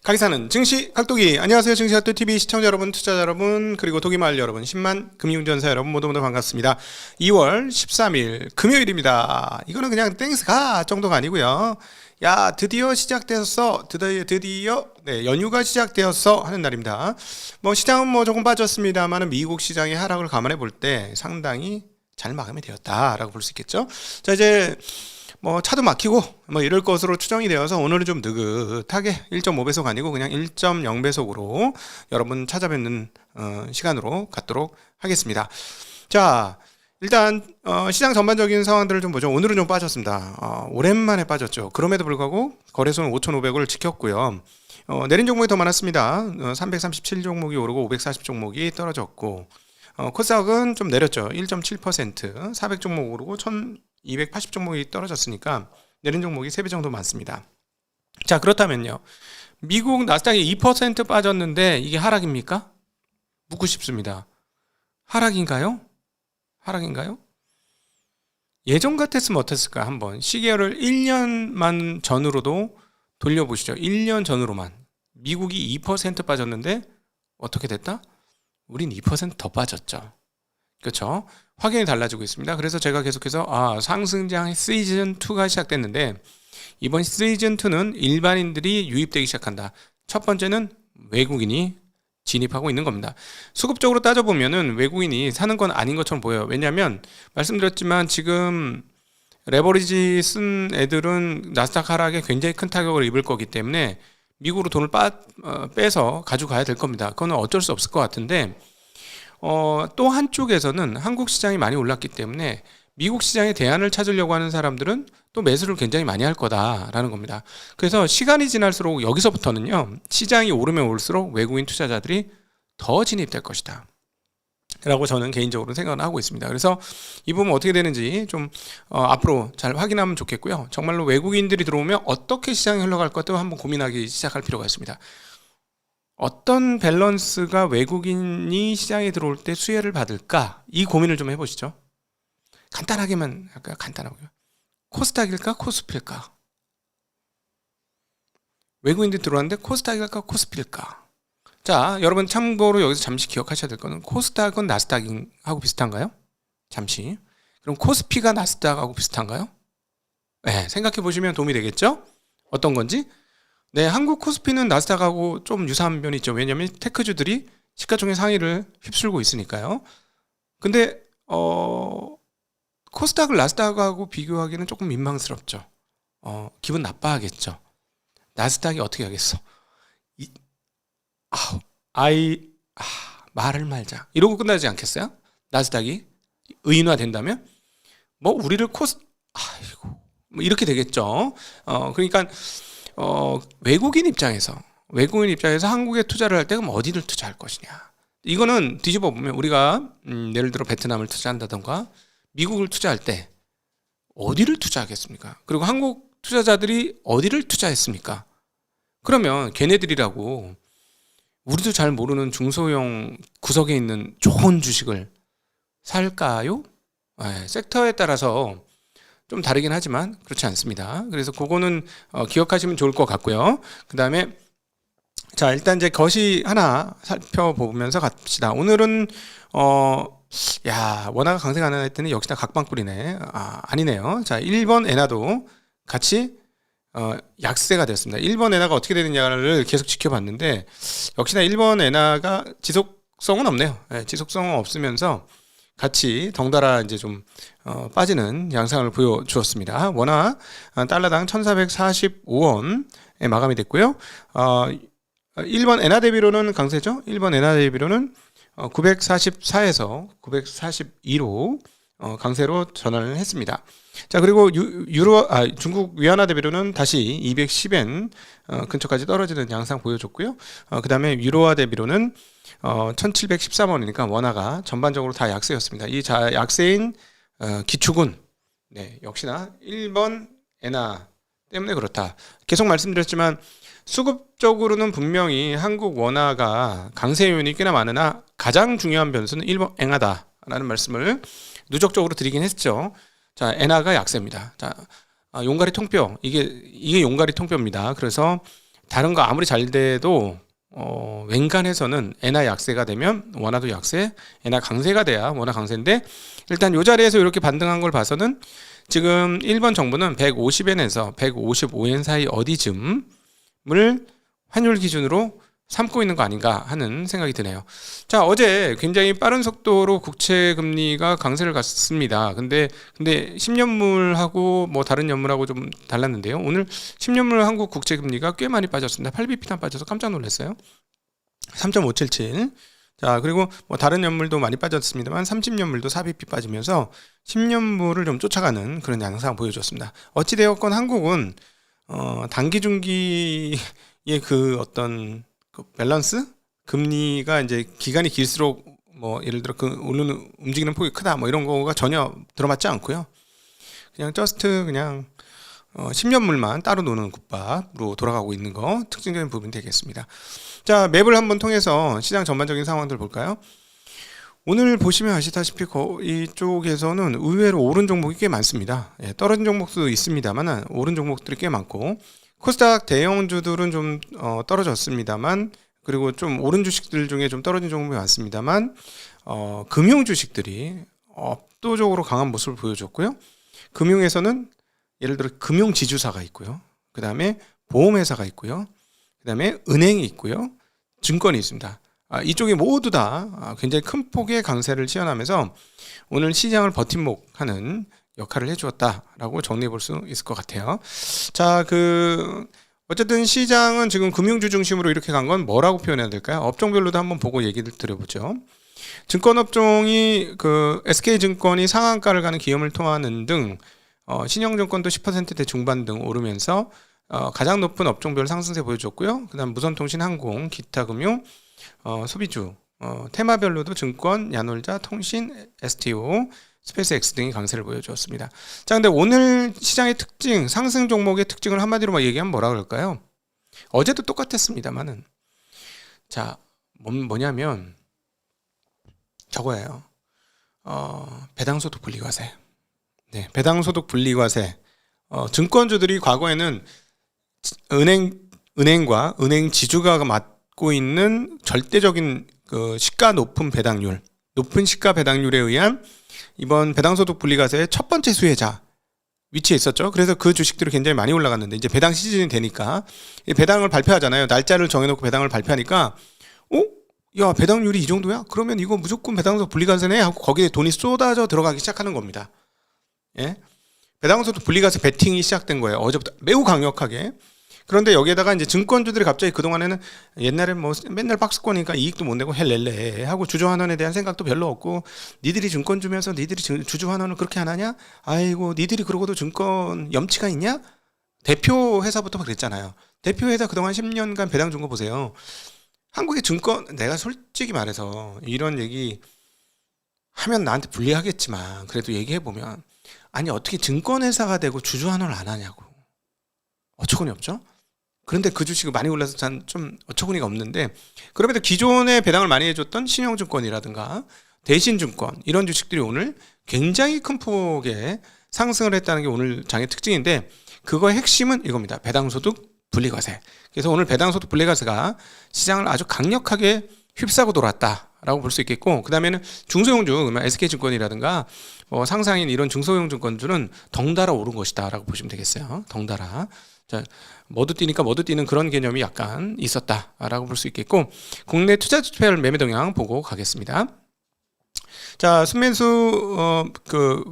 강의사는 증시 각도기. 안녕하세요. 증시 각도TV 시청자 여러분, 투자자 여러분, 그리고 도기마을 여러분, 10만 금융전사 여러분 모두 반갑습니다. 2월 13일 금요일입니다. 이거는 그냥 땡스가 정도가 아니고요. 야, 드디어 시작되었어. 드디어 연휴가 시작되었어 하는 날입니다. 시장은 조금 빠졌습니다만 미국 시장의 하락을 감안해 볼 때 상당히 잘 마감이 되었다라고 볼 수 있겠죠. 자, 이제 차도 막히고 이럴 것으로 추정이 되어서 오늘은 좀 느긋하게 1.5배속 아니고 그냥 1.0배속으로 여러분 찾아뵙는 시간으로 갖도록 하겠습니다. 자, 일단 시장 전반적인 상황들을 좀 보죠. 오늘은 좀 빠졌습니다. 오랜만에 빠졌죠. 그럼에도 불구하고 거래소는 5,500을 지켰고요. 내린 종목이 더 많았습니다. 337 종목이 오르고 540 종목이 떨어졌고, 코스닥은 좀 내렸죠. 1.7%, 400 종목 오르고 1280 종목이 떨어졌으니까 내린 종목이 3배 정도 많습니다. 자, 그렇다면요, 미국 나스닥이 2% 빠졌는데 이게 하락입니까? 묻고 싶습니다. 하락인가요? 예전 같았으면 어땠을까? 한번 시계열을 1년만 전으로도 돌려보시죠. 1년 전으로만 미국이 2% 빠졌는데 어떻게 됐다? 우린 2% 더 빠졌죠. 그렇죠? 확연히 달라지고 있습니다. 그래서 제가 계속해서 상승장 시즌2가 시작됐는데, 이번 시즌2는 일반인들이 유입되기 시작한다. 첫 번째는 외국인이 진입하고 있는 겁니다. 수급적으로 따져보면은 외국인이 사는 건 아닌 것처럼 보여요. 왜냐하면 말씀드렸지만 지금 레버리지 쓴 애들은 나스닥 하락에 굉장히 큰 타격을 입을 거기 때문에 미국으로 돈을 빼서 가져가야 될 겁니다. 그건 어쩔 수 없을 것 같은데, 또 한쪽에서는 한국 시장이 많이 올랐기 때문에 미국 시장에 대안을 찾으려고 하는 사람들은 또 매수를 굉장히 많이 할 거다라는 겁니다. 그래서 시간이 지날수록 여기서부터는요, 시장이 오르면 올수록 외국인 투자자들이 더 진입될 것이다 라고 저는 개인적으로 생각을 하고 있습니다. 그래서 이 부분 어떻게 되는지 좀 앞으로 잘 확인하면 좋겠고요. 정말로 외국인들이 들어오면 어떻게 시장이 흘러갈 것도 한번 고민하기 시작할 필요가 있습니다. 어떤 밸런스가 외국인이 시장에 들어올 때 수혜를 받을까? 이 고민을 좀 해보시죠. 간단하게만 할까요? 간단하고요. 코스닥일까? 코스피일까? 외국인들이 들어왔는데 코스닥일까? 코스피일까? 자, 여러분 참고로 여기서 잠시 기억하셔야 될 거는, 코스닥은 나스닥하고 비슷한가요? 잠시. 그럼 코스피가 나스닥하고 비슷한가요? 네, 생각해 보시면 도움이 되겠죠? 어떤 건지? 네, 한국 코스피는 나스닥하고 좀 유사한 면이 있죠. 왜냐하면 테크주들이 시가총액 상위를 휩쓸고 있으니까요. 근데 코스닥을 나스닥하고 비교하기는 조금 민망스럽죠. 기분 나빠하겠죠. 나스닥이 어떻게 하겠어? 말을 말자 이러고 끝나지 않겠어요? 나스닥이 의인화된다면 우리를 이렇게 되겠죠. 그러니까 외국인 입장에서 한국에 투자를 할 때 그럼 어디를 투자할 것이냐, 이거는 뒤집어 보면 우리가 예를 들어 베트남을 투자한다던가 미국을 투자할 때 어디를 투자하겠습니까? 그리고 한국 투자자들이 어디를 투자했습니까? 그러면 걔네들이라고 우리도 잘 모르는 중소형 구석에 있는 좋은 주식을 살까요? 네, 섹터에 따라서 좀 다르긴 하지만 그렇지 않습니다. 그래서 그거는 기억하시면 좋을 것 같고요. 그 다음에 자, 일단 이제 거시 하나 살펴보면서 갑시다. 오늘은 원화가 강세가 안 했더니 역시나 각방꿀이네. 아니네요. 자, 1번 엔화도 같이 약세가 되었습니다. 1번 엔화가 어떻게 되느냐를 계속 지켜봤는데, 역시나 1번 엔화가 지속성은 없네요. 네, 지속성은 없으면서 같이 덩달아 이제 좀 빠지는 양상을 보여주었습니다. 원화 달러당 1445원에 마감이 됐고요. 1번 엔화 대비로는 강세죠. 1번 엔화 대비로는 944에서 942로 강세로 전환을 했습니다. 자, 그리고 중국 위안화 대비로는 다시 210엔 근처까지 떨어지는 양상 보여줬고요. 그 다음에 유로화 대비로는 1713원이니까 원화가 전반적으로 다 약세였습니다. 이 약세인 기축은 역시나 1번 엔화 때문에 그렇다. 계속 말씀드렸지만 수급적으로는 분명히 한국 원화가 강세 요인이 꽤나 많으나 가장 중요한 변수는 1번 엔화다라는 말씀을 누적적으로 드리긴 했죠. 자, 엔화가 약세입니다. 자, 용가리 통뼈, 이게 용가리 통뼈입니다. 그래서 다른 거 아무리 잘 돼도 웬간해서는 엔화 약세가 되면 원화도 약세, 엔화 강세가 돼야 원화 강세인데, 일단 이 자리에서 이렇게 반등한 걸 봐서는 지금 일본 정부는 150엔에서 155엔 사이 어디쯤을 환율 기준으로 삼고 있는 거 아닌가 하는 생각이 드네요. 자, 어제 굉장히 빠른 속도로 국채 금리가 강세를 갔습니다. 근데 10년물하고 뭐 다른 연물하고 좀 달랐는데요. 오늘 10년물 한국 국채 금리가 꽤 많이 빠졌습니다. 8bp나 빠져서 깜짝 놀랐어요. 3.577. 자, 그리고 뭐 다른 연물도 많이 빠졌습니다만 30년물도 4bp 빠지면서 10년물을 좀 쫓아가는 그런 양상 보여줬습니다. 어찌되었건 한국은 단기 중기의 그 어떤 그 밸런스? 금리가 이제 기간이 길수록 뭐 예를 들어 그 오르는 움직이는 폭이 크다 뭐 이런 거가 전혀 들어맞지 않고요. 그냥 저스트 그냥 10년물만 따로 노는 국밥으로 돌아가고 있는 거 특징적인 부분이 되겠습니다. 자, 맵을 한번 통해서 시장 전반적인 상황들 볼까요? 오늘 보시면 아시다시피 이쪽에서는 의외로 오른 종목이 꽤 많습니다. 예, 떨어진 종목도 있습니다만 오른 종목들이 꽤 많고, 코스닥 대형주들은 좀 떨어졌습니다만, 그리고 좀 오른 주식들 중에 좀 떨어진 종목이 많습니다만, 금융 주식들이 압도적으로 강한 모습을 보여줬고요. 금융에서는 예를 들어 금융 지주사가 있고요. 그 다음에 보험회사가 있고요. 그 다음에 은행이 있고요. 증권이 있습니다. 이쪽이 모두 다 굉장히 큰 폭의 강세를 시현하면서 오늘 시장을 버팀목하는 역할을 해주었다라고 정리해 볼 수 있을 것 같아요. 자, 어쨌든 시장은 지금 금융주 중심으로 이렇게 간 건 뭐라고 표현해야 될까요? 업종별로도 한번 보고 얘기를 드려보죠. 증권업종이 SK증권이 상한가를 가는 기염을 통하는 등 신영증권도 10%대 중반 등 오르면서 가장 높은 업종별 상승세 보여줬고요. 그 다음 무선통신, 항공, 기타금융, 소비주, 테마별로도 증권, 야놀자, 통신, STO, 스페이스X 등이 강세를 보여주었습니다. 자, 근데 오늘 시장의 특징, 상승 종목의 특징을 한마디로 얘기하면 뭐라 그럴까요? 어제도 똑같았습니다만은, 자, 뭐냐면 저거예요. 배당소득 분리과세. 네, 배당소득 분리과세. 증권주들이 과거에는 은행과 은행 지주가 맡고 있는 절대적인 시가 높은 배당률, 높은 시가 배당률에 의한 이번 배당소득 분리과세의 첫 번째 수혜자 위치에 있었죠. 그래서 그 주식들이 굉장히 많이 올라갔는데, 이제 배당 시즌이 되니까 배당을 발표하잖아요. 날짜를 정해놓고 배당을 발표하니까 야, 배당률이 이 정도야? 그러면 이거 무조건 배당소득 분리과세네 하고 거기에 돈이 쏟아져 들어가기 시작하는 겁니다. 예? 배당소득 분리과세 베팅이 시작된 거예요. 어제부터 매우 강력하게. 그런데 여기에다가 이제 증권주들이 갑자기 그동안에는 옛날에 뭐 맨날 박스권이니까 이익도 못 내고 헬렐레 하고 주주환원에 대한 생각도 별로 없고, 니들이 증권 주면서 니들이 주주환원을 그렇게 안 하냐? 아이고, 니들이 그러고도 증권 염치가 있냐? 대표 회사부터 그랬잖아요. 대표 회사 그동안 10년간 배당 준 거 보세요. 한국의 증권, 내가 솔직히 말해서 이런 얘기 하면 나한테 불리하겠지만 그래도 얘기해보면, 아니 어떻게 증권회사가 되고 주주환원을 안 하냐고. 어처구니 없죠? 그런데 그 주식이 많이 올라서 좀 어처구니가 없는데, 그럼에도 기존에 배당을 많이 해줬던 신영증권이라든가 대신증권 이런 주식들이 오늘 굉장히 큰 폭의 상승을 했다는 게 오늘 장의 특징인데, 그거의 핵심은 이겁니다. 배당소득 분리과세. 그래서 오늘 배당소득 분리과세가 시장을 아주 강력하게 휩싸고 돌았다라고 볼 수 있겠고, 그 다음에는 중소형주, SK증권이라든가 상상인 이런 중소형 증권주는 덩달아 오른 것이다라고 보시면 되겠어요. 덩달아. 자, 머드띠니까 머드띠는 그런 개념이 약간 있었다라고 볼 수 있겠고, 국내 투자주별 매매 동향 보고 가겠습니다. 자, 순매수,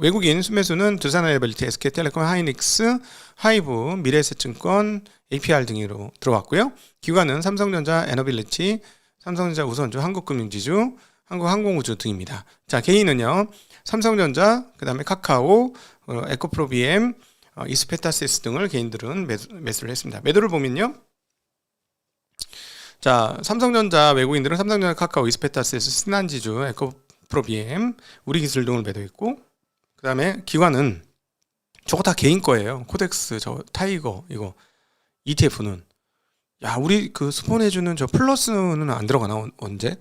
외국인 순매수는 두산에너빌리티, SK텔레콤, 하이닉스, 하이브, 미래에셋증권, APR 등으로 들어왔고요. 기관은 삼성전자, 에너빌리티, 삼성전자 우선주, 한국금융지주, 한국항공우주 등입니다. 자, 개인은요, 삼성전자, 그 다음에 카카오, 에코프로비엠, 이스페타시스 등을 개인들은 매수를 했습니다. 매도를 보면요, 자, 삼성전자 외국인들은 삼성전자, 카카오, 이스페타시스, 신한지주, 에코프로비엠, 우리기술 등을 매도했고, 그 다음에 기관은 저거 다 개인 거예요. 코덱스, 타이거, 이거 ETF는, 야, 우리 스폰 해주는 저 플러스는 안 들어가나? 언제?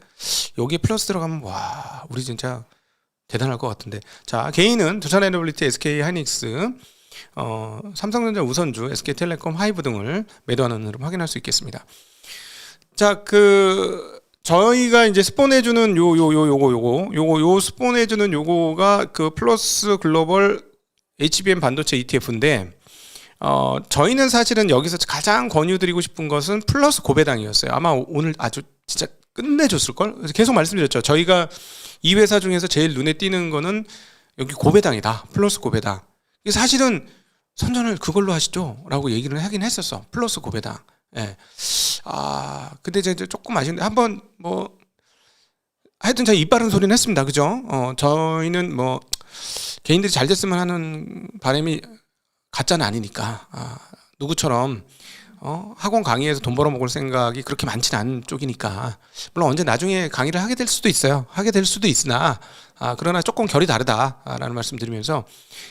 여기에 플러스 들어가면 우리 진짜 대단할 것 같은데. 자, 개인은 두산에너빌리티, SK 하이닉스, 삼성전자, 우선주, SK텔레콤, 하이브 등을 매도하는 흐름 확인할 수 있겠습니다. 자, 저희가 이제 스폰해주는 요 스폰해주는 요거가 그 플러스 글로벌 HBM 반도체 ETF인데, 저희는 사실은 여기서 가장 권유드리고 싶은 것은 플러스 고배당이었어요. 아마 오늘 아주 진짜 끝내줬을걸? 계속 말씀드렸죠. 저희가 이 회사 중에서 제일 눈에 띄는 거는 여기 고배당이다. 플러스 고배당. 사실은 선전을 그걸로 하시죠? 라고 얘기를 하긴 했었어. 플러스 고배당. 예. 근데 이제 조금 아쉬운데, 한번 하여튼 제가 입 바른 소리는 했습니다. 그죠? 저희는 개인들이 잘 됐으면 하는 바람이 가짜는 아니니까. 누구처럼, 학원 강의에서 돈 벌어먹을 생각이 그렇게 많지는 않은 쪽이니까. 물론 언제 나중에 강의를 하게 될 수도 있어요. 하게 될 수도 있으나, 그러나 조금 결이 다르다라는 말씀 드리면서,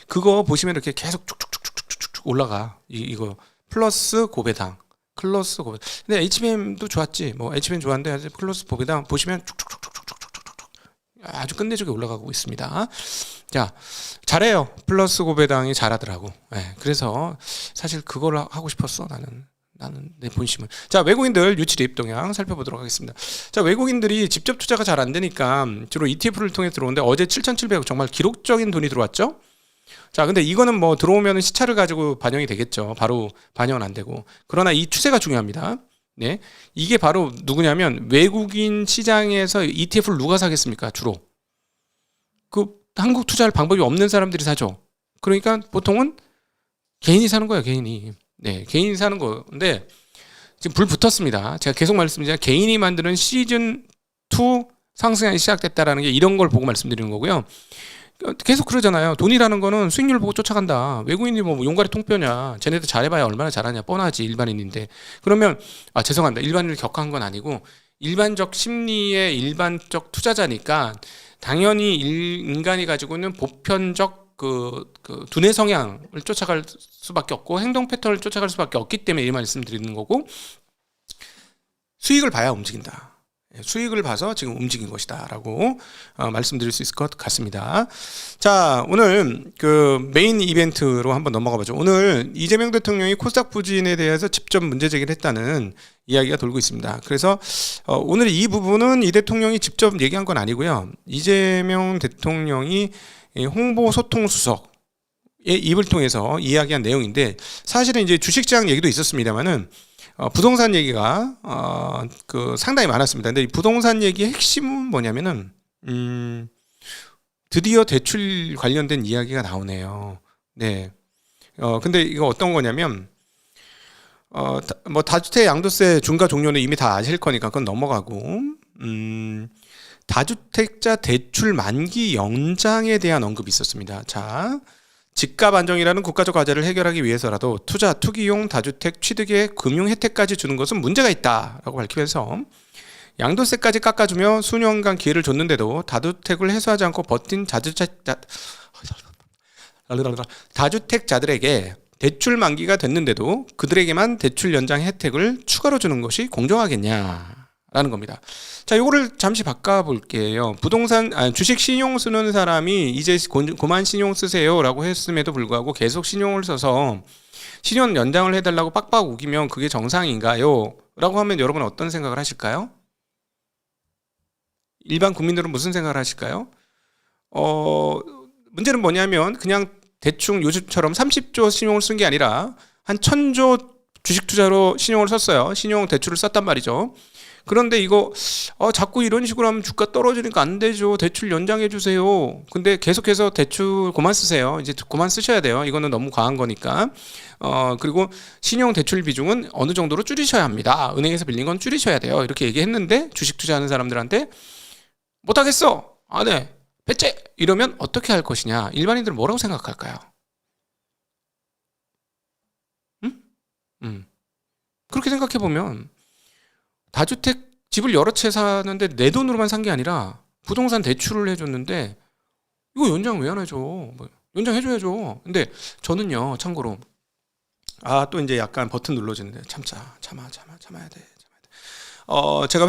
그거 보시면 이렇게 계속 쭉쭉쭉쭉쭉쭉 올라가. 이거. 플러스 고배당. 클러스 고배당. 근데 HBM도 좋았지. HBM 좋았는데, 플러스 고배당 보시면 쭉쭉쭉쭉쭉쭉쭉 아주 끝내주게 올라가고 있습니다. 자, 잘해요. 플러스 고배당이 잘하더라고. 네, 그래서 사실 그걸 하고 싶었어. 나는 내 본심은. 자, 외국인들 유치입 동향 살펴보도록 하겠습니다. 자, 외국인들이 직접 투자가 잘 안 되니까 주로 ETF를 통해 들어오는데, 어제 7,700억 정말 기록적인 돈이 들어왔죠. 자, 근데 이거는 들어오면 시차를 가지고 반영이 되겠죠. 바로 반영은 안 되고. 그러나 이 추세가 중요합니다. 네, 이게 바로 누구냐면, 외국인 시장에서 ETF를 누가 사겠습니까? 주로 한국 투자할 방법이 없는 사람들이 사죠. 그러니까 보통은 개인이 사는 거예요. 개인이. 네, 개인이 사는 거인데, 지금 불 붙었습니다. 제가 계속 말씀드리지만, 개인이 만드는 시즌 2 상승이 시작됐다라는 게 이런 걸 보고 말씀드리는 거고요. 계속 그러잖아요. 돈이라는 거는 수익률 보고 쫓아간다. 외국인이 용가리 통뼈냐. 쟤네들 잘해봐야 얼마나 잘하냐. 뻔하지, 일반인인데. 그러면, 죄송합니다. 일반인을 격한 건 아니고, 일반적 심리의 일반적 투자자니까, 당연히 인간이 가지고 있는 보편적 두뇌 성향을 쫓아갈 수밖에 없고, 행동 패턴을 쫓아갈 수밖에 없기 때문에 이 말씀드리는 거고, 수익을 봐야 움직인다. 수익을 봐서 지금 움직인 것이다 라고 말씀드릴 수 있을 것 같습니다. 자, 오늘 메인 이벤트로 한번 넘어가 보죠. 오늘 이재명 대통령이 코스닥 부진에 대해서 직접 문제 제기를 했다는 이야기가 돌고 있습니다. 그래서 오늘 이 부분은 이 대통령이 직접 얘기한 건 아니고요. 이재명 대통령이 홍보소통수석의 입을 통해서 이야기한 내용인데, 사실은 이제 주식시장 얘기도 있었습니다만은, 부동산 얘기가 상당히 많았습니다. 근데 이 부동산 얘기의 핵심은 뭐냐면은, 드디어 대출 관련된 이야기가 나오네요. 네. 근데 이거 어떤 거냐면, 다주택 양도세 중과 종료는 이미 다 아실 거니까 그건 넘어가고, 다주택자 대출 만기 연장에 대한 언급이 있었습니다. 자, 집값 안정이라는 국가적 과제를 해결하기 위해서라도 투기용 다주택 취득의 금융 혜택까지 주는 것은 문제가 있다라고 밝히면서, 양도세까지 깎아주며 수년간 기회를 줬는데도 다주택을 해소하지 않고 버틴 다주택자들에게 대출 만기가 됐는데도 그들에게만 대출 연장 혜택을 추가로 주는 것이 공정하겠냐라는 겁니다. 자, 요거를 잠시 바꿔볼게요. 주식 신용 쓰는 사람이 이제 그만 신용 쓰세요라고 했음에도 불구하고 계속 신용을 써서 신용 연장을 해달라고 빡빡 우기면 그게 정상인가요? 라고 하면 여러분 어떤 생각을 하실까요? 일반 국민들은 무슨 생각을 하실까요? 문제는 뭐냐면, 그냥 대충 요즘처럼 30조 신용을 쓴 게 아니라 한 1000조 주식 투자로 신용을 썼어요. 신용 대출을 썼단 말이죠. 그런데 이거 자꾸 이런 식으로 하면 주가 떨어지니까 안 되죠. 대출 연장해 주세요. 근데 계속해서 대출 그만 쓰세요. 이제 그만 쓰셔야 돼요. 이거는 너무 과한 거니까. 그리고 신용 대출 비중은 어느 정도로 줄이셔야 합니다. 은행에서 빌린 건 줄이셔야 돼요. 이렇게 얘기했는데, 주식 투자하는 사람들한테 못하겠어, 안 해, 배째, 이러면 어떻게 할 것이냐. 일반인들은 뭐라고 생각할까요? 그렇게 생각해 보면, 다주택 집을 여러 채 사는데 내 돈으로만 산 게 아니라 부동산 대출을 해줬는데, 이거 연장 왜 안 해줘? 연장해줘야죠. 근데 저는요, 참고로, 또 이제 약간 버튼 눌러지는데, 참아야 돼. 제가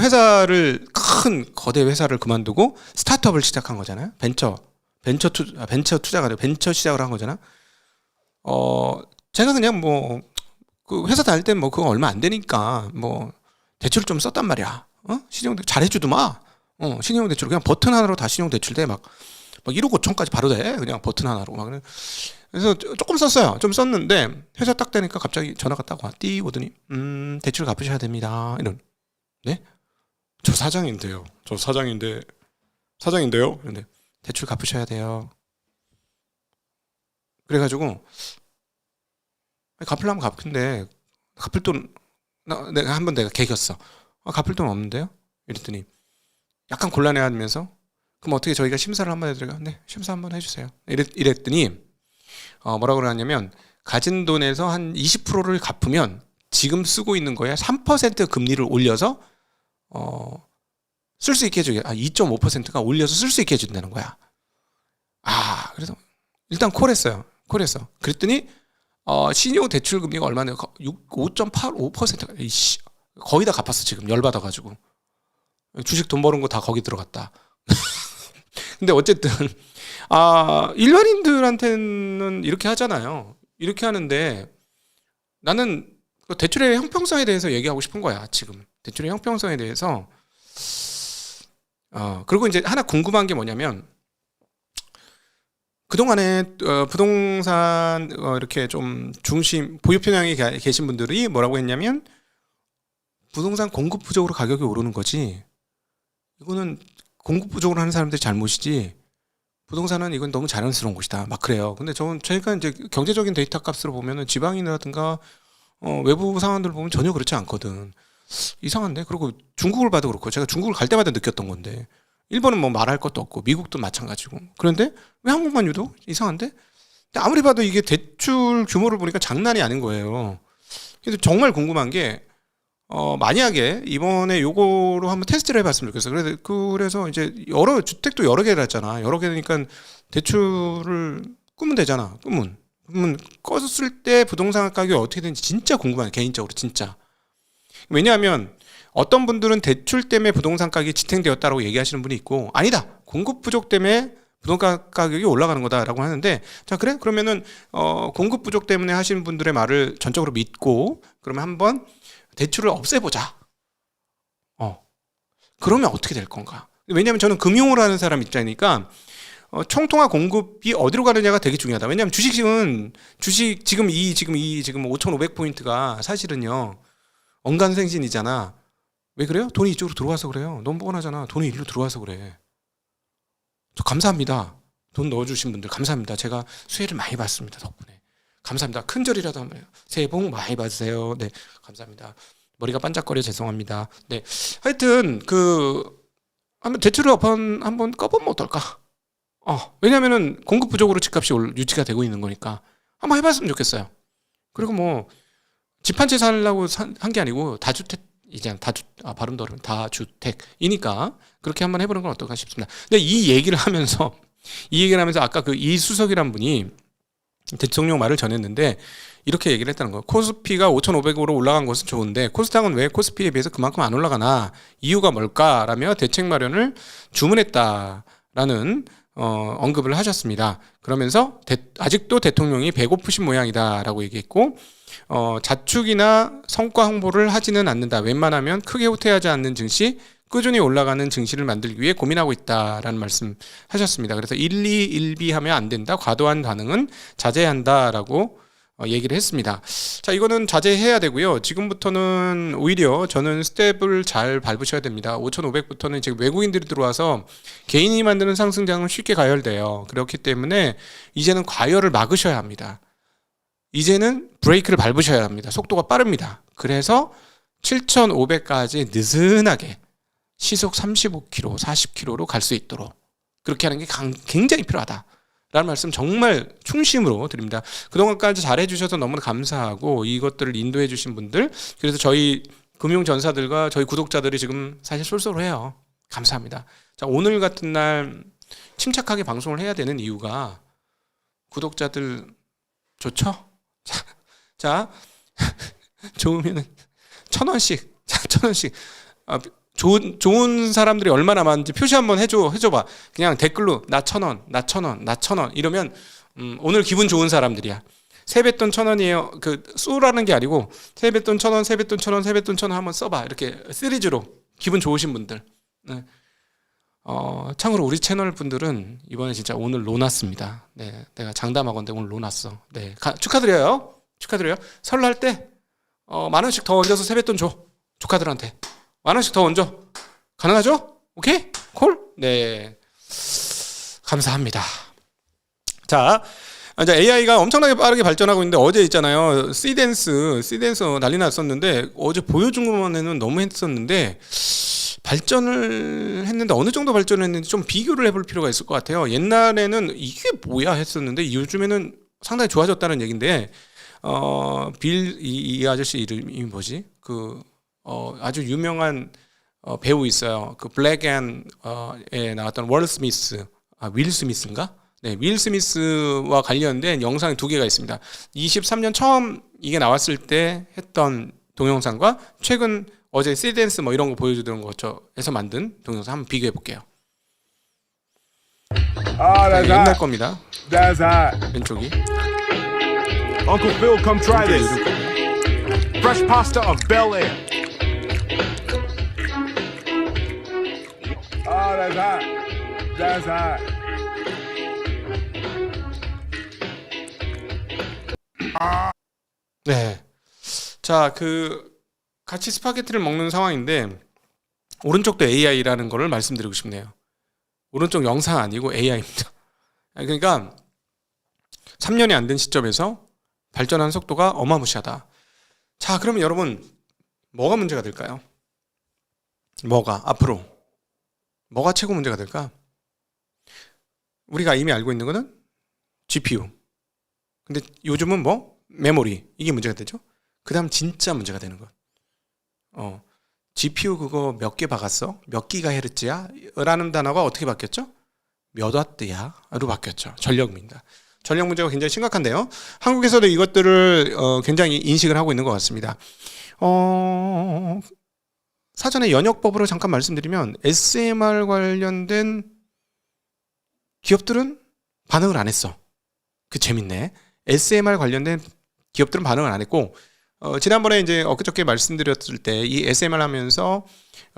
큰 거대 회사를 그만두고 스타트업을 시작한 거잖아요. 벤처 시작을 한 거잖아. 제가 그냥 뭐 그 회사 다닐 때 뭐 그거 얼마 안 되니까 뭐 대출을 좀 썼단 말이야. 신용대출 잘해주더만. 신용대출 그냥 버튼 하나로 다 신용대출 돼. 막 1억 5천까지 바로 돼. 그냥 버튼 하나로 막. 그래서 조금 썼어요. 좀 썼는데 회사 딱 되니까 갑자기 전화가 딱 와. 띠 오더니 대출 갚으셔야 됩니다. 이런. 네? 저 사장인데요. 저 사장인데요. 그런데 대출 갚으셔야 돼요. 그래가지고 갚으려면 갚은데 갚을 돈 내가 한번 내가 개겼어. 갚을 돈 없는데요? 이랬더니 약간 곤란해하면서 그럼 어떻게 저희가 심사를 한번 해드릴까요? 네, 심사 한번 해주세요. 이랬더니 뭐라고 그러냐면 가진 돈에서 한 20%를 갚으면 지금 쓰고 있는 거에 3% 금리를 올려서 쓸 수 있게 해주게. 2.5%가 올려서 쓸 수 있게 해준다는 거야. 그래서 일단 콜했어요. 그랬더니 신용 대출 금리가 얼마냐? 5.85%가 이씨 거의 다 갚았어 지금 열받아가지고 주식 돈 버는 거 다 거기 들어갔다. 근데 어쨌든 일반인들한테는 이렇게 하잖아요. 이렇게 하는데 나는 대출의 형평성에 대해서 얘기하고 싶은 거야 지금. 대출의 형평성에 대해서 그리고 이제 하나 궁금한 게 뭐냐면 그동안에 부동산 이렇게 좀 중심 보유 편향에 계신 분들이 뭐라고 했냐면 부동산 공급 부족으로 가격이 오르는 거지. 이거는 공급 부족으로 하는 사람들이 잘못이지. 부동산은 이건 너무 자연스러운 것이다. 막 그래요. 근데 저희가 이제 경제적인 데이터 값으로 보면은 지방이라든가 외부 상황들 보면 전혀 그렇지 않거든. 이상한데? 그리고 중국을 봐도 그렇고 제가 중국을 갈 때마다 느꼈던 건데 일본은 뭐 말할 것도 없고 미국도 마찬가지고 그런데 왜 한국만 유독 이상한데? 근데 아무리 봐도 이게 대출 규모를 보니까 장난이 아닌 거예요. 근데 정말 궁금한 게 만약에 이번에 요거로 한번 테스트를 해봤으면 좋겠어요. 그래서 이제 주택도 여러 개를 했잖아. 여러 개니까 대출을 꾸면 되잖아. 꾸면 껐을 때 부동산 가격이 어떻게 되는지 진짜 궁금해요. 개인적으로 진짜. 왜냐하면 어떤 분들은 대출 때문에 부동산 가격이 지탱되었다라고 얘기하시는 분이 있고 아니다. 공급 부족 때문에 부동산 가격이 올라가는 거다라고 하는데 자 그래? 그러면은 공급 부족 때문에 하시는 분들의 말을 전적으로 믿고 그러면 한번 대출을 없애보자. 그러면 어떻게 될 건가? 왜냐하면 저는 금융을 하는 사람 입장이니까 총통화 공급이 어디로 가느냐가 되게 중요하다. 왜냐하면 주식은 지금 5,500포인트가 사실은요 언간생신이잖아. 왜 그래요? 돈이 이쪽으로 들어와서 그래요. 너무 뻔하잖아. 돈이 이리로 들어와서 그래. 저 감사합니다. 돈 넣어주신 분들 감사합니다. 제가 수혜를 많이 받습니다. 덕분에. 감사합니다. 큰절이라도 한번 해요. 새해 복 많이 받으세요. 네, 감사합니다. 머리가 반짝거려 죄송합니다. 네, 하여튼 한번 대출을 한번 꺼보면 어떨까? 왜냐면은 공급 부족으로 집값이 유지가 되고 있는 거니까 한번 해봤으면 좋겠어요. 그리고 뭐 집 한 채 살려고 한 게 아니고 발음도 어려운 다주택이니까 그렇게 한번 해보는 건 어떨까 싶습니다. 근데 이 얘기를 하면서 아까 그 이수석이란 분이 대통령 말을 전했는데 이렇게 얘기를 했다는 거예요. 코스피가 5,500으로 올라간 것은 좋은데 코스닥은 왜 코스피에 비해서 그만큼 안 올라가나 이유가 뭘까라며 대책 마련을 주문했다라는 언급을 하셨습니다. 그러면서 아직도 대통령이 배고프신 모양이다라고 얘기했고 자축이나 성과 홍보를 하지는 않는다. 웬만하면 크게 후퇴하지 않는 증시, 꾸준히 올라가는 증시를 만들기 위해 고민하고 있다라는 말씀 하셨습니다. 그래서 일비하면 안 된다. 과도한 반응은 자제한다라고 얘기를 했습니다. 자, 이거는 자제해야 되고요. 지금부터는 오히려 저는 스텝을 잘 밟으셔야 됩니다. 5,500부터는 지금 외국인들이 들어와서 개인이 만드는 상승장은 쉽게 가열돼요. 그렇기 때문에 이제는 과열을 막으셔야 합니다. 이제는 브레이크를 밟으셔야 합니다. 속도가 빠릅니다. 그래서 7,500까지 느슨하게 시속 35km, 40km로 갈 수 있도록 그렇게 하는 게 굉장히 필요하다. 라는 말씀 정말 충심으로 드립니다. 그동안까지 잘해주셔서 너무나 감사하고 이것들을 인도해 주신 분들 그래서 저희 금융전사들과 저희 구독자들이 지금 사실 쏠쏠해요. 감사합니다. 자, 오늘 같은 날 침착하게 방송을 해야 되는 이유가 구독자들 좋죠? 자 좋으면은 1,000원씩 1,000원씩 좋은 사람들이 얼마나 많은지 표시 한번 해줘봐. 그냥 댓글로 나 1,000원 이러면 오늘 기분 좋은 사람들이야. 세뱃돈 1,000원이에요. 그 쏘라는 게 아니고 세뱃돈 1,000원, 세뱃돈 1,000원, 세뱃돈 1,000원 한번 써봐. 이렇게 시리즈로 기분 좋으신 분들. 네. 참고로 우리 채널 분들은 이번에 진짜 오늘 로났습니다. 네, 내가 장담하건대 오늘 로났어. 네, 축하드려요. 축하드려요. 설날 때 10,000원씩 더 얹어서 세뱃돈 줘. 조카들한테 10,000원씩 더 얹어. 가능하죠? 오케이? 콜? 네, 감사합니다. 자, 이제 AI가 엄청나게 빠르게 발전하고 있는데 어제 있잖아요. C댄스 난리 났었는데 어제 보여준 것만에는 너무 했었는데 발전을 했는데 어느 정도 발전을 했는지 좀 비교를 해볼 필요가 있을 것 같아요. 옛날에는 이게 뭐야 했었는데 요즘에는 상당히 좋아졌다는 얘기인데 이 아저씨 이름이 뭐지? 아주 유명한 배우 있어요. 그 블랙 앤에 나왔던 윌 스미스인가? 네, 윌 스미스와 관련된 영상이 2개가 있습니다. 23년 처음 이게 나왔을 때 했던 동영상과 최근 어제 C댄스 뭐 이런 거 보여주던 것에서 만든 동영상 한번 비교해 볼게요. 옛날 겁니다. 왼쪽이. Uncle Phil, come try this. Fresh pasta of Bel Air. Oh, that's hot. That's hot. 네. 자, 같이 스파게티를 먹는 상황인데 오른쪽도 AI라는 거를 말씀드리고 싶네요. 오른쪽 영상 아니고 AI입니다. 그러니까 3년이 안 된 시점에서 발전한 속도가 어마무시하다. 자, 그러면 여러분 뭐가 문제가 될까요? 앞으로 뭐가 최고 문제가 될까? 우리가 이미 알고 있는 거는 GPU. 근데 요즘은 메모리. 이게 문제가 되죠. 그 다음 진짜 문제가 되는 것. GPU 그거 몇 개 박았어? 몇 기가헤르츠야? 라는 단어가 어떻게 바뀌었죠? 몇 와트야? 로 바뀌었죠. 전력입니다. 전력 문제가 굉장히 심각한데요. 한국에서도 이것들을 굉장히 인식을 하고 있는 것 같습니다. 사전에 연역법으로 잠깐 말씀드리면 SMR 관련된 기업들은 반응을 안 했어. 재밌네. SMR 관련된 기업들은 반응을 안 했고 지난번에 이제 엊그저께 말씀드렸을 때 이 SMR 하면서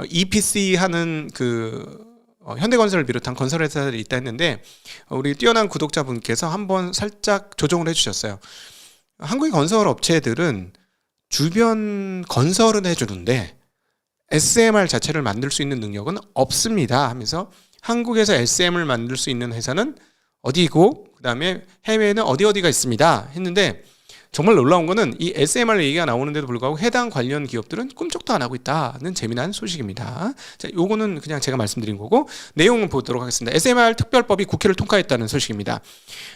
EPC 하는 현대건설을 비롯한 건설회사들이 있다 했는데 우리 뛰어난 구독자분께서 한번 살짝 조정을 해주셨어요. 한국의 건설 업체들은 주변 건설은 해주는데 SMR 자체를 만들 수 있는 능력은 없습니다 하면서 한국에서 SM을 만들 수 있는 회사는 어디고 그 다음에 해외에는 어디가 있습니다 했는데 정말 놀라운 거는 이 SMR 얘기가 나오는데도 불구하고 해당 관련 기업들은 꿈쩍도 안 하고 있다는 재미난 소식입니다. 자, 요거는 그냥 제가 말씀드린 거고 내용을 보도록 하겠습니다. SMR 특별법이 국회를 통과했다는 소식입니다.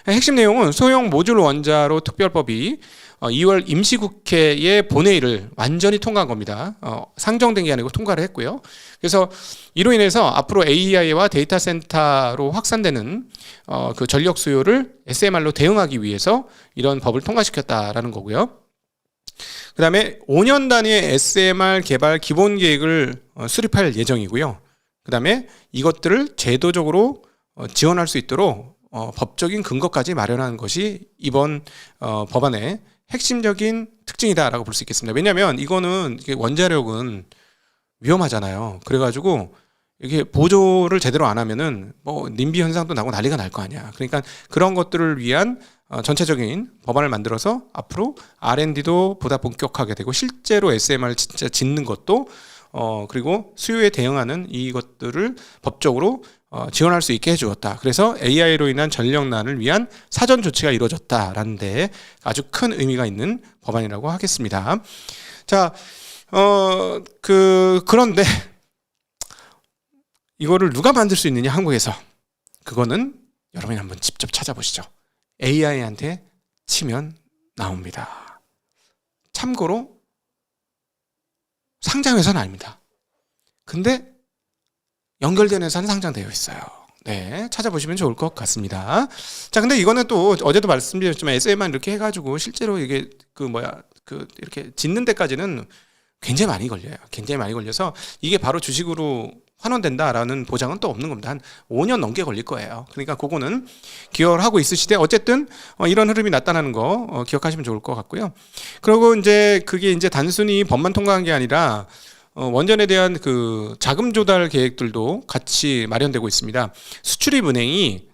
핵심 내용은 소형 모듈 원자로 특별법이 2월 임시국회의 본회의를 완전히 통과한 겁니다. 상정된 게 아니고 통과를 했고요. 그래서 이로 인해서 앞으로 AI와 데이터 센터로 확산되는 그 전력 수요를 SMR로 대응하기 위해서 이런 법을 통과시켰다라는 거고요. 그 다음에 5년 단위의 SMR 개발 기본 계획을 수립할 예정이고요. 그 다음에 이것들을 제도적으로 지원할 수 있도록 법적인 근거까지 마련하는 것이 이번 법안의 핵심적인 특징이다라고 볼 수 있겠습니다. 왜냐하면 이거는 원자력은 위험하잖아요. 그래가지고 이게 보조를 제대로 안 하면은 님비 현상도 나고 난리가 날 거 아니야. 그러니까 그런 것들을 위한 전체적인 법안을 만들어서 앞으로 R&D도 보다 본격화하게 되고 실제로 SMR 진짜 짓는 것도 그리고 수요에 대응하는 이것들을 법적으로 지원할 수 있게 해주었다. 그래서 AI로 인한 전력난을 위한 사전 조치가 이루어졌다라는 데 아주 큰 의미가 있는 법안이라고 하겠습니다. 자, 그런데 이거를 누가 만들 수 있느냐 한국에서. 그거는 여러분이 한번 직접 찾아보시죠. AI한테 치면 나옵니다. 참고로 상장회사는 아닙니다. 근데 연결된 회사는 상장되어 있어요. 네, 찾아보시면 좋을 것 같습니다. 자, 근데 이거는 또 어제도 말씀드렸지만 SM만 이렇게 해가지고 실제로 이게 이렇게 짓는 데까지는 굉장히 많이 걸려요. 굉장히 많이 걸려서 이게 바로 주식으로 환원된다라는 보장은 또 없는 겁니다. 한 5년 넘게 걸릴 거예요. 그러니까 그거는 기여를 하고 있으시되 어쨌든 이런 흐름이 나타나는 거 기억하시면 좋을 것 같고요. 그리고 이제 그게 이제 단순히 법만 통과한 게 아니라 원전에 대한 그 자금 조달 계획들도 같이 마련되고 있습니다. 수출입은행이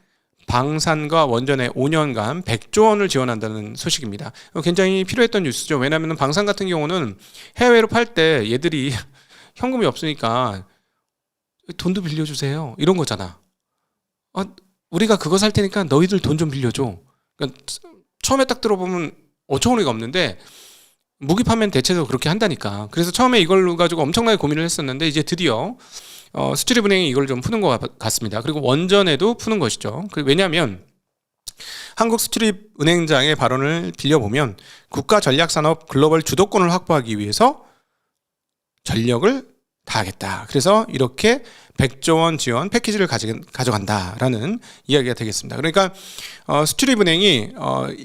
방산과 원전에 5년간 100조 원을 지원한다는 소식입니다. 굉장히 필요했던 뉴스죠. 왜냐하면 방산 같은 경우는 해외로 팔 때 얘들이 현금이 없으니까 돈도 빌려주세요 이런 거잖아. 우리가 그거 살 테니까 너희들 돈 좀 빌려줘. 그러니까 처음에 딱 들어보면 어처구니가 없는데 무기 파면 대체적으로 그렇게 한다니까. 그래서 처음에 이걸 가지고 엄청나게 고민을 했었는데 이제 드디어 수출입은행이 이걸 좀 푸는 것 같습니다. 그리고 원전에도 푸는 것이죠. 왜냐하면 한국수출입은행장의 발언을 빌려보면 국가전략산업 글로벌 주도권을 확보하기 위해서 전력을 다하겠다. 그래서 이렇게 100조 원 지원 패키지를 가져간다라는 이야기가 되겠습니다. 그러니까 수출입은행이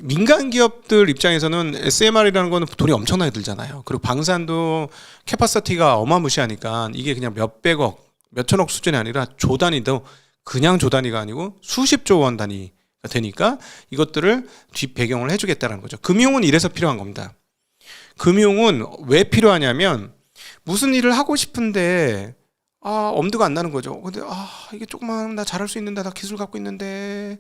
민간 기업들 입장에서는 SMR이라는 거는 돈이 엄청나게 들잖아요. 그리고 방산도 캐파시티가 어마무시하니까 이게 그냥 몇백억, 몇천억 수준이 아니라 조 단위도 그냥 조 단위가 아니고 수십조 원 단위가 되니까 이것들을 뒷 배경을 해주겠다는 거죠. 금융은 이래서 필요한 겁니다. 금융은 왜 필요하냐면 무슨 일을 하고 싶은데 엄두가 안 나는 거죠. 근데 이게 조금만 나 잘할 수 있는데, 나 기술 갖고 있는데,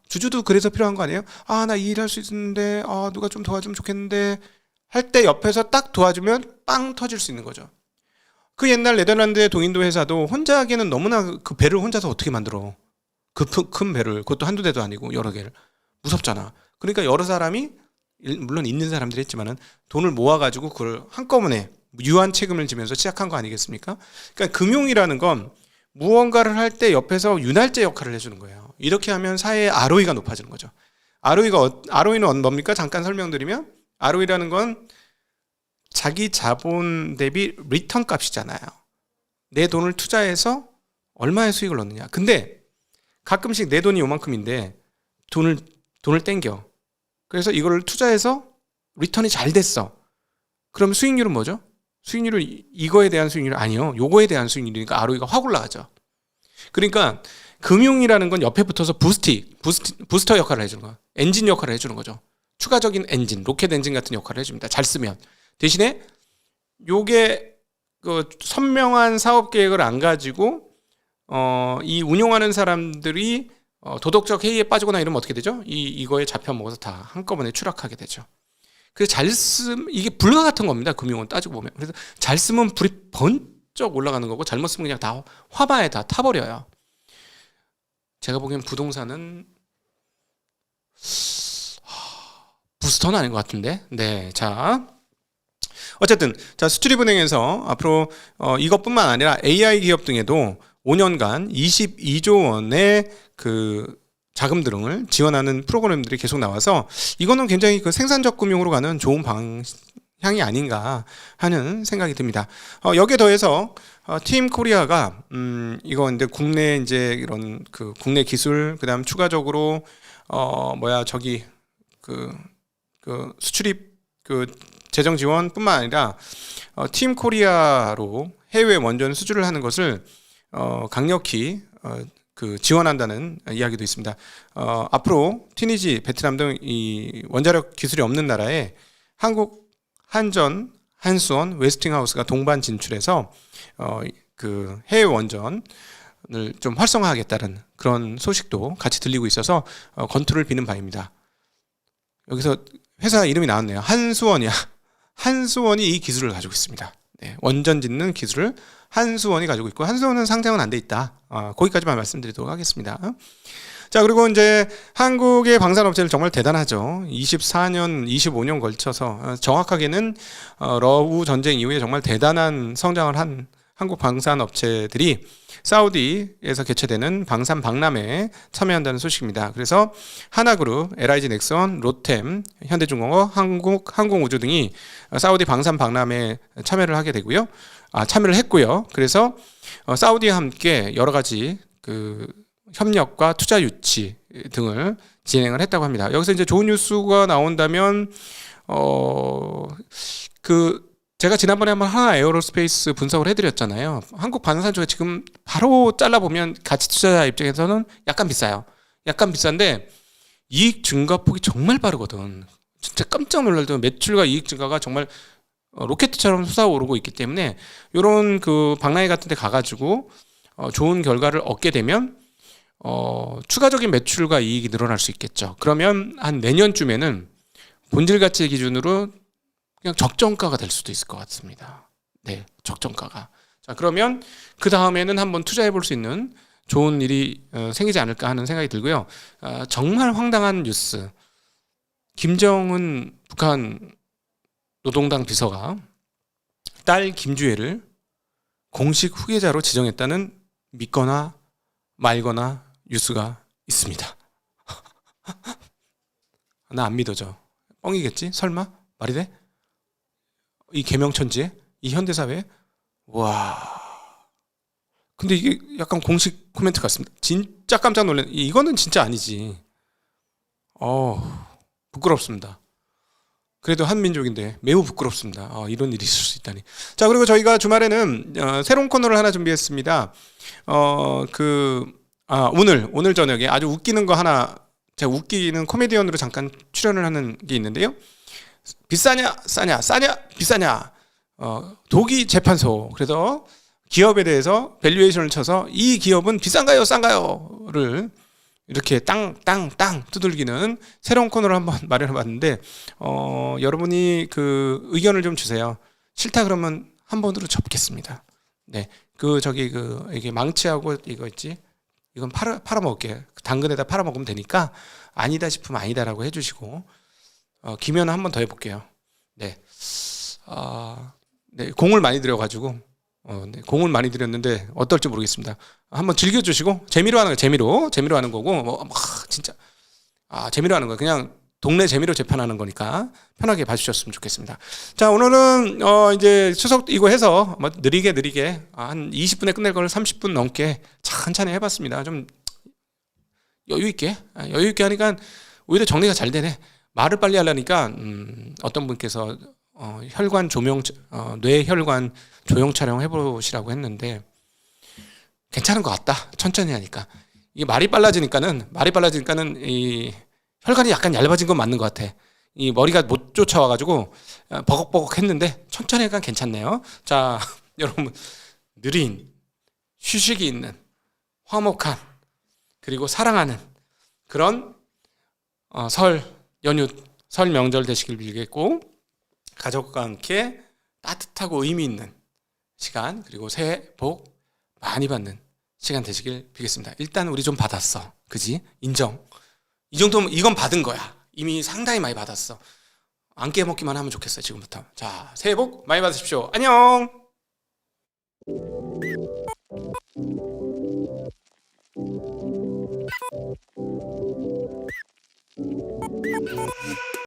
주주도 그래서 필요한 거 아니에요? 나 이 일할 수 있는데, 누가 좀 도와주면 좋겠는데 할 때 옆에서 딱 도와주면 빵 터질 수 있는 거죠. 그 옛날 네덜란드의 동인도 회사도 혼자 하기에는 너무나 그 배를 혼자서 어떻게 만들어? 그 큰 배를, 그것도 한두 대도 아니고 여러 개를. 무섭잖아. 그러니까 여러 사람이, 물론 있는 사람들이 했지만은 돈을 모아가지고 그걸 한꺼번에 유한 책임을 지면서 시작한 거 아니겠습니까? 그러니까 금융이라는 건 무언가를 할 때 옆에서 윤활제 역할을 해주는 거예요. 이렇게 하면 사회의 ROE가 높아지는 거죠. ROE는 뭡니까? 잠깐 설명드리면 ROE라는 건 자기 자본 대비 리턴 값이잖아요. 내 돈을 투자해서 얼마의 수익을 얻느냐. 근데 가끔씩 내 돈이 요만큼인데 돈을 땡겨. 그래서 이거를 투자해서 리턴이 잘 됐어. 그럼 수익률은 뭐죠? 수익률은 이거에 대한 수익률이 아니요. 요거에 대한 수익률이니까 ROE가 확 올라가죠. 그러니까 금융이라는 건 옆에 붙어서 부스터 역할을 해주는 거야. 엔진 역할을 해주는 거죠. 추가적인 엔진, 로켓 엔진 같은 역할을 해줍니다. 잘 쓰면. 대신에 요게 그 선명한 사업 계획을 안 가지고 이 운용하는 사람들이 도덕적 해이에 빠지거나 이러면 어떻게 되죠? 이거에 잡혀먹어서 다 한꺼번에 추락하게 되죠. 그래서 이게 불과 같은 겁니다. 금융은 따지고 보면. 그래서 잘 쓰면 불이 번쩍 올라가는 거고 잘못 쓰면 그냥 다 화바에 다 타버려요. 제가 보기엔 부동산은 부스터는 아닌 것 같은데. 네, 자 어쨌든 수출입은행에서 앞으로 이것뿐만 아니라 AI 기업 등에도 5년간 22조 원의 그 자금 등을 지원하는 프로그램들이 계속 나와서 이거는 굉장히 그 생산적 금융으로 가는 좋은 방향이 아닌가 하는 생각이 듭니다. 여기에 더해서 팀 코리아가 이거 근데 국내 이제 이런 그 국내 기술 그다음 추가적으로 그 수출입 그 재정 지원뿐만 아니라 팀 코리아로 해외 원전 수주를 하는 것을 강력히 그 지원한다는 이야기도 있습니다. 앞으로 튀니지, 베트남 등 이 원자력 기술이 없는 나라에 한국 한전, 한수원, 웨스팅하우스가 동반 진출해서 그 해외 원전을 좀 활성화하겠다는 그런 소식도 같이 들리고 있어서 건투를 비는 바입니다. 여기서 회사 이름이 나왔네요. 한수원이야. 한수원이 이 기술을 가지고 있습니다. 네, 원전 짓는 기술을 한수원이 가지고 있고 한수원은 상장은 안 돼 있다. 거기까지만 말씀드리도록 하겠습니다. 자, 그리고 이제 한국의 방산업체는 정말 대단하죠. 24년, 25년 걸쳐서 정확하게는 러우 전쟁 이후에 정말 대단한 성장을 한 한국 방산업체들이 사우디에서 개최되는 방산 박람회에 참여한다는 소식입니다. 그래서 하나그룹, LIG 넥선, 로템, 현대중공업, 한국항공우주 등이 사우디 방산 박람회에 참여를 하게 되고요. 참여를 했고요. 그래서 사우디와 함께 여러 가지 그 협력과 투자 유치 등을 진행을 했다고 합니다. 여기서 이제 좋은 뉴스가 나온다면 그 제가 지난번에 한번 하나 에어로스페이스 분석을 해드렸잖아요. 한국 반도체 지금 바로 잘라보면 가치 투자자 입장에서는 약간 비싸요. 약간 비싼데 이익 증가폭이 정말 빠르거든. 진짜 깜짝 놀랄 정도 매출과 이익 증가가 정말 로켓처럼 솟아오르고 있기 때문에 이런 그 박람회 같은 데 가가지고 좋은 결과를 얻게 되면 추가적인 매출과 이익이 늘어날 수 있겠죠. 그러면 한 내년쯤에는 본질 가치 기준으로 그냥 적정가가 될 수도 있을 것 같습니다. 네, 적정가가. 자, 그러면 그 다음에는 한번 투자해 볼 수 있는 좋은 일이 생기지 않을까 하는 생각이 들고요. 정말 황당한 뉴스. 김정은 북한 노동당 비서가 딸 김주혜를 공식 후계자로 지정했다는 믿거나 말거나 뉴스가 있습니다. 나 안 믿어져. 뻥이겠지? 설마? 말이 돼? 이 개명천지에? 이 현대사회에? 와. 근데 이게 약간 공식 코멘트 같습니다. 진짜 깜짝 놀란. 이거는 진짜 아니지. 부끄럽습니다. 그래도 한민족인데 매우 부끄럽습니다. 이런 일이 있을 수 있다니. 자, 그리고 저희가 주말에는 새로운 코너를 하나 준비했습니다. 오늘 저녁에 아주 웃기는 거 하나, 제가 웃기는 코미디언으로 잠깐 출연을 하는 게 있는데요. 비싸냐 싸냐 비싸냐 도기 재판소. 그래서 기업에 대해서 밸류에이션을 쳐서 이 기업은 비싼가요 싼가요를 이렇게 땅 두들기는 새로운 코너를 한번 마련해봤는데 여러분이 그 의견을 좀 주세요. 싫다 그러면 한 번으로 접겠습니다. 네, 이게 망치하고 이거 있지? 이건 팔아먹을게. 당근에다 팔아먹으면 되니까 아니다 싶으면 아니다라고 해주시고 기면 한 번 더 해볼게요. 네, 네, 공을 많이 들여가지고 네, 공을 많이 들였는데 어떨지 모르겠습니다. 한번 즐겨주시고 재미로 하는 거 재미로 하는 거고 진짜 재미로 하는 거 그냥 동네 재미로 재판하는 거니까 편하게 봐주셨으면 좋겠습니다. 자, 오늘은 이제 추석 이거 해서 느리게 한 20분에 끝낼 걸 30분 넘게 천천히 해봤습니다. 좀 여유 있게 하니까 오히려 정리가 잘 되네. 말을 빨리 하려니까 어떤 분께서 뇌혈관 조형 촬영 해보시라고 했는데 괜찮은 것 같다. 천천히 하니까 이게 말이 빨라지니까는 이 혈관이 약간 얇아진 건 맞는 것 같아. 이 머리가 못 쫓아와가지고 버벅버벅 했는데 천천히 하니까 괜찮네요. 자, 여러분 느린 휴식이 있는 화목한 그리고 사랑하는 그런 설 연휴 설 명절 되시길 빌겠고 가족과 함께 따뜻하고 의미 있는 시간 그리고 새해 복 많이 받는 시간 되시길 빌겠습니다. 일단 우리 좀 받았어. 그지? 인정. 이 정도면 이건 받은 거야. 이미 상당히 많이 받았어. 안 깨먹기만 하면 좋겠어요. 지금부터. 자, 새해 복 많이 받으십시오. 안녕.